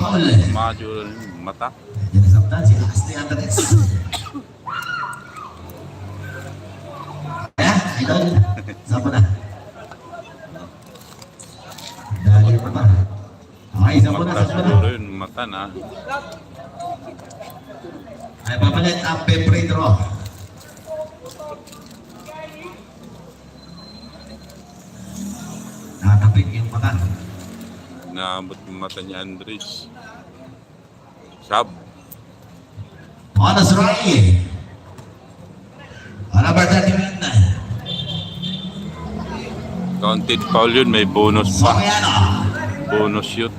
Module mata. Jadi sabtan si Asti Andres. Ya, idol. Siapa dah? Dari mata. Ay, siapa dah? Mata siguro yun, mata na. Ay, papalit ang free throw. Nakatapik yung mata. Naabot yung mata ni Andres. Sab. Honest Ray. Number 31. Counted foul yun, may bonus pa. Soriano. Bonus yun.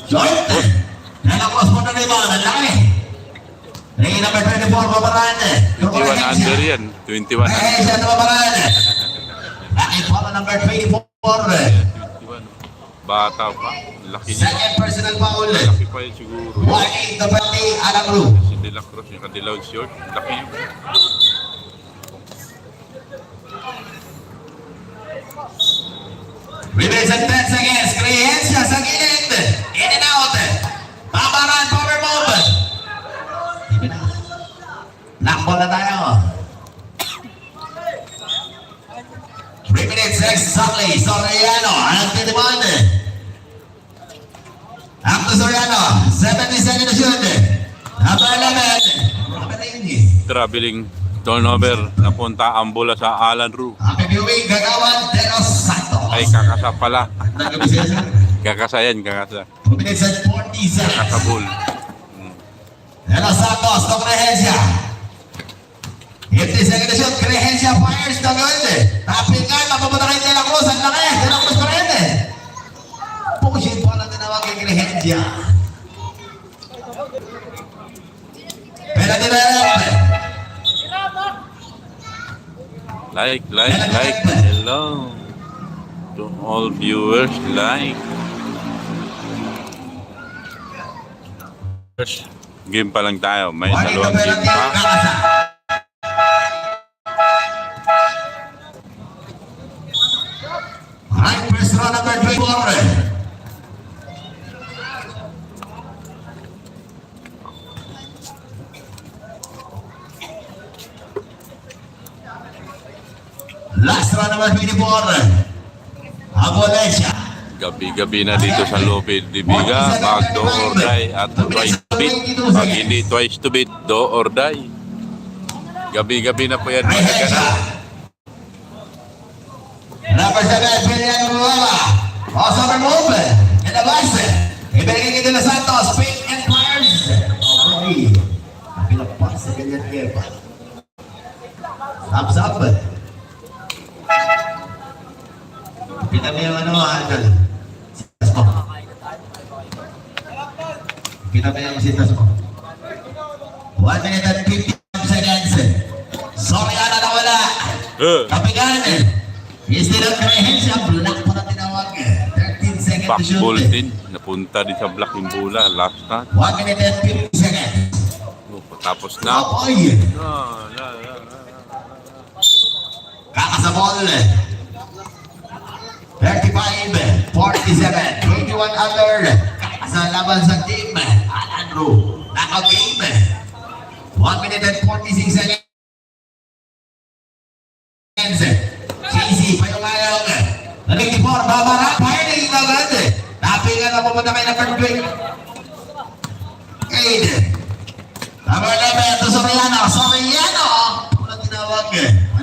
Short. Nalakos mo na rebound. Ang laki. Ray number 24, babaraan. 21 under yan. 21 under. Ay, siya na babaraan. Laki follow number 24. 21. Bata pa. Laki niya. Second personal foul. Laki pa yun siguro. 1-8 the penalty, Alangru. Si De La Cruz, yung kadilaw short. Laki yun. Remains at 10 seconds. Creencia sa gilid. In and out. Babaran, power move. Nakball na tayo. 3 minutes exactly. Soriano, ang titiman. After Soriano, 70 seconds to shoot. Number 11. Robert Indy. Traveling turnover. Napunta ang bola sa Alan Ru. Happy viewing, Gagawan de los Santos. Ay, kakasa pala. Nagabi siya sir. Kakasa yan, kakasa. 2 minutes and 40 seconds. Kakabul. De los Santos, to Creencia. 50 seconds to shoot. Creencia fires the gun. Tapingan, mapapunta kay De La Cruz. Ang laki. De La Cruz pa rin. Pushing po na tinawag kay Creencia. Penalty na yan. Like. Hello. To all viewers, like. First game pa lang tayo. May dalawang game pa. Right, first round number 24. Last round number 24. Abolesia. Gabi-gabi na dito sa Lopez de Viga. Mag do or die at twice to beat. Pag hindi twice to beat, do or die. Gabi-gabi na po yan. Number 7, Pilihan Ruela. Crossover move. In the box. Ibigay kay De Los Santos. Pink and fires. Okay. Nakilapas sa ganyan kepa. Up. Kita mo yung Idol. Sitas mo. Kita mo yung sitas mo. 1 minute and 50 seconds. Soriano na wala. Kapigan. Instead of Creencia, black pa na tinawag. 13 seconds to shoot. Backball din. Napunta din sa black yung bola. Last time. 1 minute and 50 seconds. Tapos na. Oy! Kakasabol. 35, 47, 21 under. Kakasalaban sa team. Alandro. Naka-game. 1 minute and 46 seconds. Cheesy, payong-ayong. 94, Babara. Firing agad. Tapingan na pumunta kayo ng third break. 8. Number 11 to Soriano. Walang tinawag.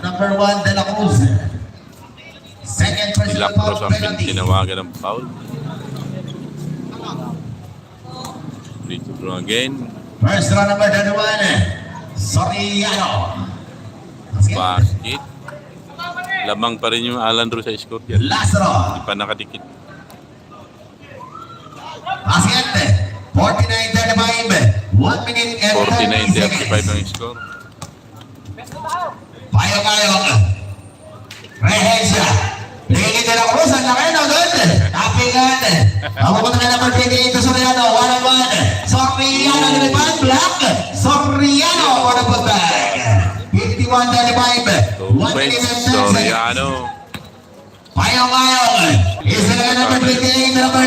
Number 1, De La Cruz. Second De personal La Cruz foul ang penalty. tinawagan ng foul. Free to throw again. First round number 21. Soriano. Basket. Lamang pa rin yung Alan Ru sa score yan. Last row. Hindi pa nakadikit. Basket. 49-35. 1 minute and 30 seconds. 49-35 ang score. Payong-ayong. Creencia. Pinigil De La Cruz. Ang laki na good. Tapingan. Mapupunta na number 28 to Soriano. 1-on-1. Soriano nilipad. Black. Soriano for the putback. 51-35. 1 minute and 10 seconds. Soriano. Payong-ayong. Isa na number 28. Number